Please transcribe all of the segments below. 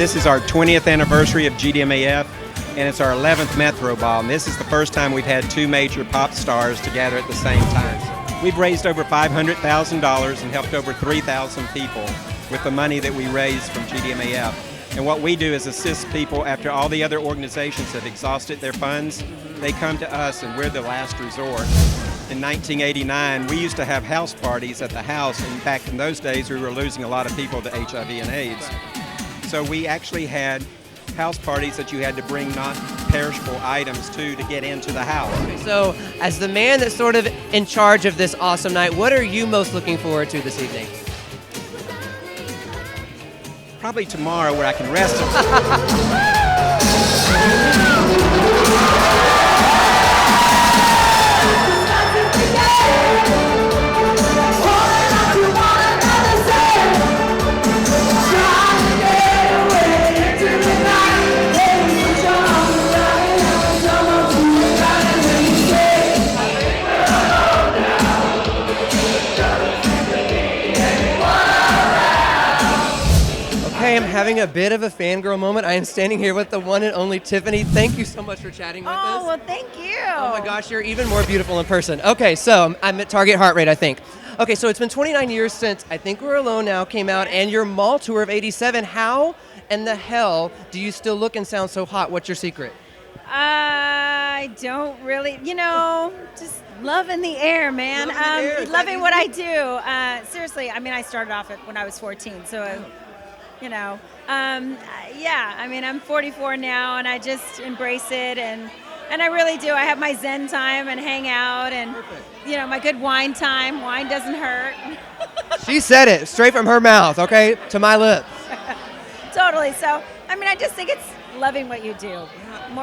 This is our 20th anniversary of GDMAF, and it's our 11th Metro Ball. And this is the first time we've had two major pop stars together at the same time. We've raised over $500,000 and helped over 3,000 people with the money that we raised from GDMAF. And what we do is assist people after all the other organizations have exhausted their funds. They come to us and we're the last resort. In 1989, we used to have house parties at the house, and back in those days we were losing a lot of people to HIV and AIDS. So we actually had house parties that you had to bring non-perishable items to get into the house. So, as the man that's sort of in charge of this awesome night, what are you most looking forward to this evening? Probably tomorrow where I can rest. I'm having a bit of a fangirl moment. I am standing here with the one and only Tiffany. Thank you so much for chatting with us. Oh, well, thank you. Oh my gosh, you're even more beautiful in person. Okay, so I'm at Target Heart Rate, I think. Okay, so it's been 29 years since I Think We're Alone Now came out, and your mall tour of '87. How in the hell do you still look and sound so hot? What's your secret? I don't really, just love in the air, man. Loving what I do. Seriously, I mean, I started off when I was 14, so, yeah, I mean, I'm 44 now, and I just embrace it, and I really do. I have my Zen time and hang out, and, my good wine time. Wine doesn't hurt. She said it straight from her mouth, okay, to my lips. Totally. So, I mean, I just think it's loving what you do.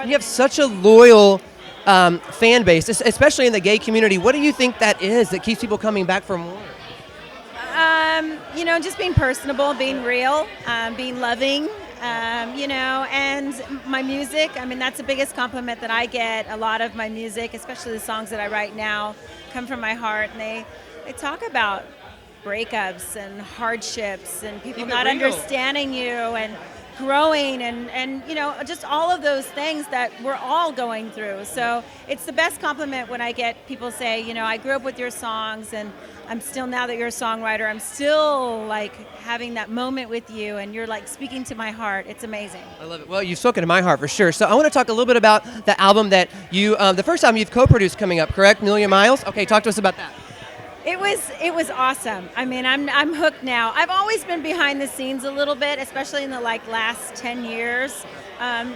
You have such a loyal fan base, especially in the gay community. What do you think that is that keeps people coming back for more? Just being personable, being real, being loving, and my music. I mean, that's the biggest compliment that I get. A lot of my music, especially the songs that I write now, come from my heart, and they talk about breakups and hardships and people not understanding you and growing and just all of those things that we're all going through. So it's the best compliment when I get people say, I grew up with your songs, and I'm still, now that you're a songwriter, I'm still like having that moment with you, and you're like speaking to my heart. It's amazing. I love it. Well, you've spoken to my heart for sure. So I want to talk a little bit about the album that you, the first album you've co-produced coming up, correct? Million Miles? Okay, talk to us about that. It was awesome. I mean, I'm hooked now. I've always been behind the scenes a little bit, especially in the last 10 years,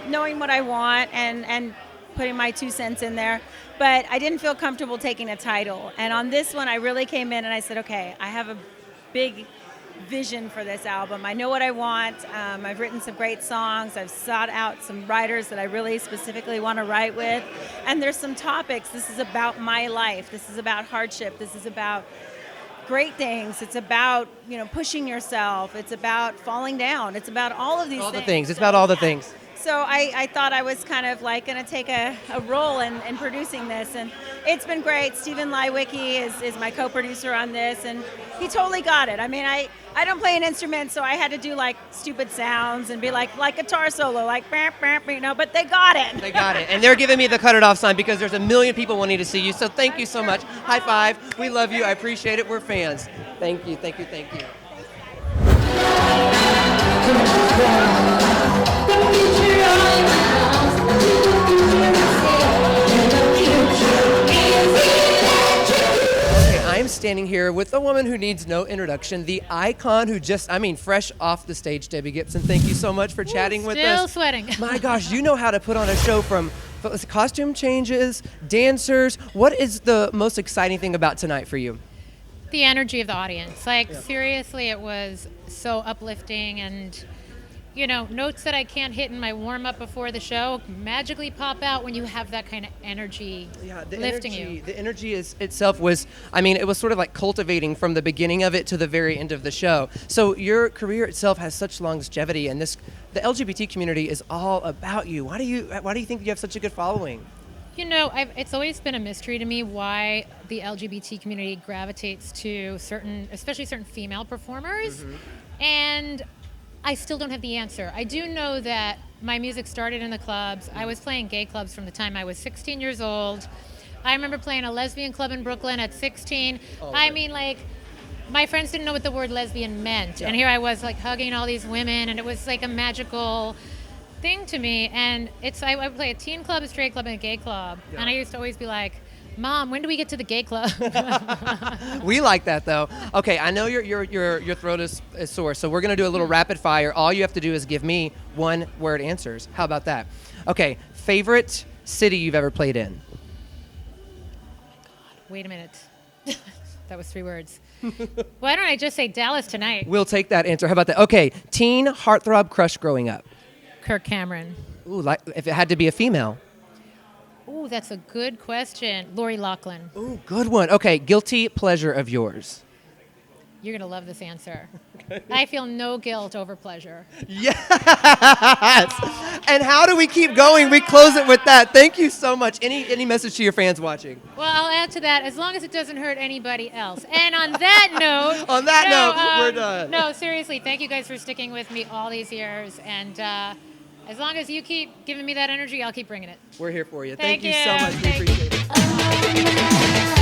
knowing what I want and putting my 2 cents in there. But I didn't feel comfortable taking a title. And on this one, I really came in and I said, okay, I have a big vision for this album. I know what I want. I've written some great songs. I've sought out some writers that I really specifically want to write with. And there's some topics. This is about my life. This is about hardship. This is about great things. It's about, pushing yourself. It's about falling down. It's about all of these things. All the things. It's about all the things. So I thought I was kind of like going to take a role in producing this, and it's been great. Stephen Lywicki is my co-producer on this, and he totally got it. I mean, I don't play an instrument, so I had to do like stupid sounds and be like guitar solo, like, but they got it. They got it. And they're giving me the cut it off sign because there's a million people wanting to see you. So thank you so much. High five. We love you. I appreciate it. We're fans. Thank you. Thank you. Thank you. I'm standing here with a woman who needs no introduction, the icon who fresh off the stage, Debbie Gibson. Thank you so much for chatting with us. Still sweating. My gosh, you know how to put on a show, from costume changes, dancers. What is the most exciting thing about tonight for you? The energy of the audience. Seriously, it was so uplifting, and notes that I can't hit in my warm-up before the show magically pop out when you have that kind of energy lifting you. The energy itself was, it was sort of like cultivating from the beginning of it to the very end of the show. So your career itself has such longevity, and the LGBT community is all about you. Why do you think you have such a good following? It's always been a mystery to me why the LGBT community gravitates to especially certain female performers. Mm-hmm. And I still don't have the answer. I do know that my music started in the clubs. I was playing gay clubs from the time I was 16 years old. I remember playing a lesbian club in Brooklyn at 16. I mean, like, my friends didn't know what the word lesbian meant. Yeah. And here I was, like, hugging all these women, and it was like a magical thing to me. And I would play a teen club, a straight club, and a gay club. Yeah. And I used to always be like, Mom, when do we get to the gay club? We like that though. Okay, I know your throat is sore, so we're gonna do a little rapid fire. All you have to do is give me one word answers. How about that? Okay, favorite city you've ever played in? Wait a minute. That was 3 words. Why don't I just say Dallas tonight? We'll take that answer. How about that? Okay, teen heartthrob crush growing up. Kirk Cameron. Ooh, like if it had to be a female. Ooh, that's a good question. Lori Loughlin. Ooh, good one. Okay, guilty pleasure of yours. You're going to love this answer. I feel no guilt over pleasure. Yes. And how do we keep going? We close it with that. Thank you so much. Any message to your fans watching? Well, I'll add to that, as long as it doesn't hurt anybody else. And on that note... On that note, we're done. No, seriously, thank you guys for sticking with me all these years. And as long as you keep giving me that energy, I'll keep bringing it. We're here for you. Thank Thank you so you. much. We Thank appreciate it.